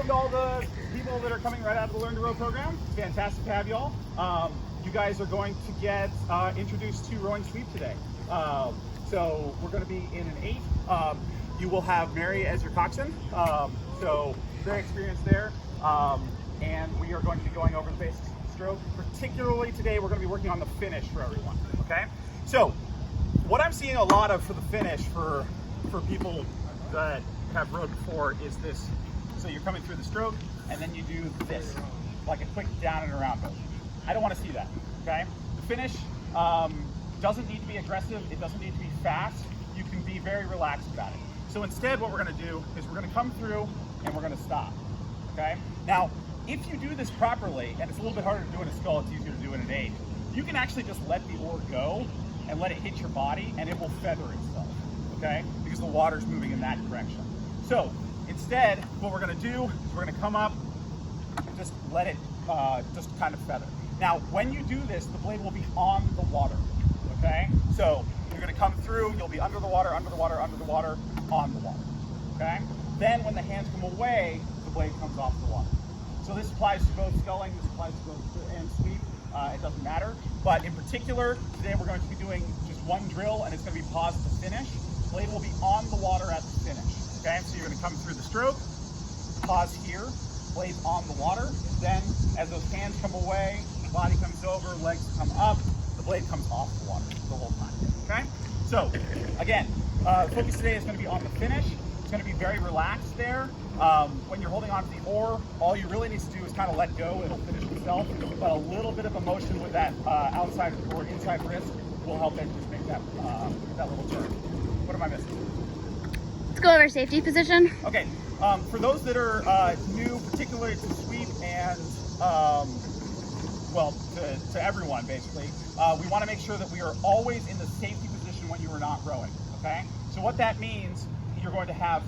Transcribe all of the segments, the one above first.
welcome to all the people that are coming right out of the Learn to Row program. Fantastic to have y'all. You guys are going to get introduced to rowing sweep today. So we're going to be in an 8. You will have Mary as your coxswain. So very experienced there. And we are going to be going over the basics of the stroke. Particularly today, we're going to be working on the finish for everyone. Okay. So what I'm seeing a lot of for the finish for people that have rowed before is this. So you're coming through the stroke and then you do this, like a quick down and around motion. I don't want to see that, okay? The finish doesn't need to be aggressive. It doesn't need to be fast. You can be very relaxed about it. So instead what we're going to do is we're going to come through and we're going to stop, okay? Now, if you do this properly, and it's a little bit harder to do in a scull, it's easier to do in an 8, you can actually just let the oar go and let it hit your body and it will feather itself, okay? Because the water's moving in that direction. So instead, what we're going to do is we're going to come up and just let it just kind of feather. Now, when you do this, the blade will be on the water, okay? So you're going to come through, you'll be under the water, under the water, under the water, on the water, okay? Then when the hands come away, the blade comes off the water. So this applies to both sculling, this applies to both and sweep. It doesn't matter. But in particular, today we're going to be doing just one drill, and it's going to be pause to finish. The blade will be on the water at the finish. Okay, so you're going to come through the stroke, pause here, blade on the water. Then, as those hands come away, body comes over, legs come up, the blade comes off the water the whole time. Okay, so again, focus today is going to be on the finish. It's going to be very relaxed there. When you're holding onto the oar, all you really need to do is kind of let go. It'll finish itself. But a little bit of a motion with that outside or inside wrist will help it just make that that little turn. What am I missing? Let's go over safety position. Okay, for those that are new, particularly to sweep and, well, to everyone basically, we want to make sure that we are always in the safety position when you are not rowing, okay? So what that means, you're going to have,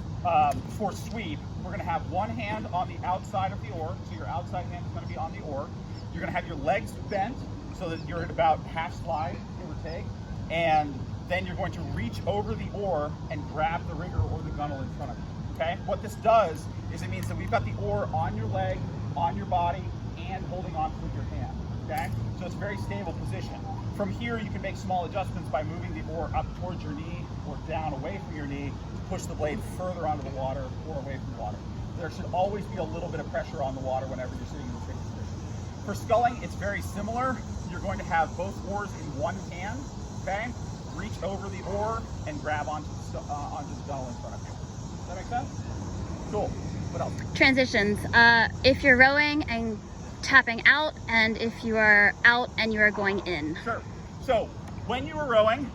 for sweep, we're going to have one hand on the outside of the oar, so your outside hand is going to be on the oar. You're going to have your legs bent so that you're at about half slide, give or take, and then you're going to reach over the oar and grab the rigger or the gunnel in front of you, okay? What this does is it means that we've got the oar on your leg, on your body, and holding on with your hand, okay? So it's a very stable position. From here, you can make small adjustments by moving the oar up towards your knee or down away from your knee to push the blade further onto the water or away from the water. There should always be a little bit of pressure on the water whenever you're sitting in the same position. For sculling, it's very similar. You're going to have both oars in one hand, okay? Reach over the oar and grab onto the gunnel in front of you. Does that make sense? Cool. What else? Transitions. If you're rowing and tapping out, and if you are out and you are going in. Sure. So when you are rowing,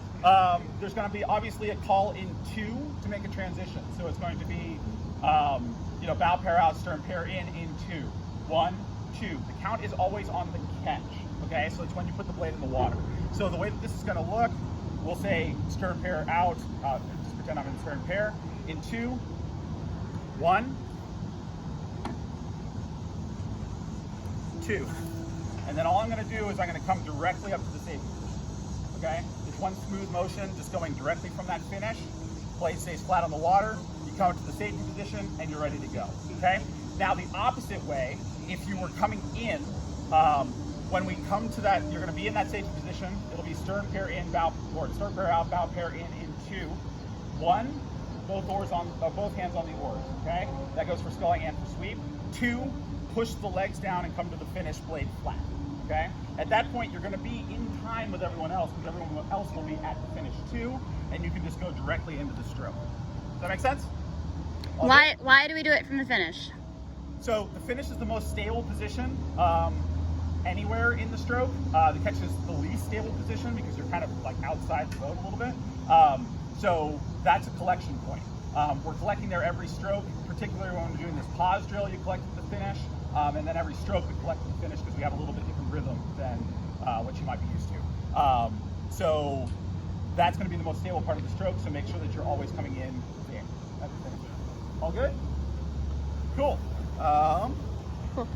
there's going to be obviously a call in 2 to make a transition. So it's going to be, you know, bow pair out, stern pair in 2. 1, 2. The count is always on the catch. Okay, so it's when you put the blade in the water. So the way that this is going to look, we'll say stern pair out, just pretend I'm in the stern pair, in 2, 1, 2. And then all I'm going to do is I'm going to come directly up to the safety position, okay? It's one smooth motion, just going directly from that finish. Blade stays flat on the water, you come up to the safety position, and you're ready to go, okay? Now the opposite way, if you were coming in, when we come to that, you're going to be in that safety position. It'll be stern pair in, bow, or stern pair out, bow pair in 2. 1, both oars on, both hands on the oars. Okay, that goes for sculling and for sweep. 2, push the legs down and come to the finish, blade flat. Okay, at that point you're going to be in time with everyone else because everyone else will be at the finish too, and you can just go directly into the stroke. Does that make sense? Why do we do it from the finish? So the finish is the most stable position. Anywhere in the stroke. The catch is the least stable position because you're kind of like outside the boat a little bit. So that's a collection point. We're collecting there every stroke, particularly when we're doing this pause drill, you collect at the finish, and then every stroke we collect at the finish because we have a little bit different rhythm than what you might be used to. So that's going to be the most stable part of the stroke, so make sure that you're always coming in there at the finish. All good? Cool. Cool.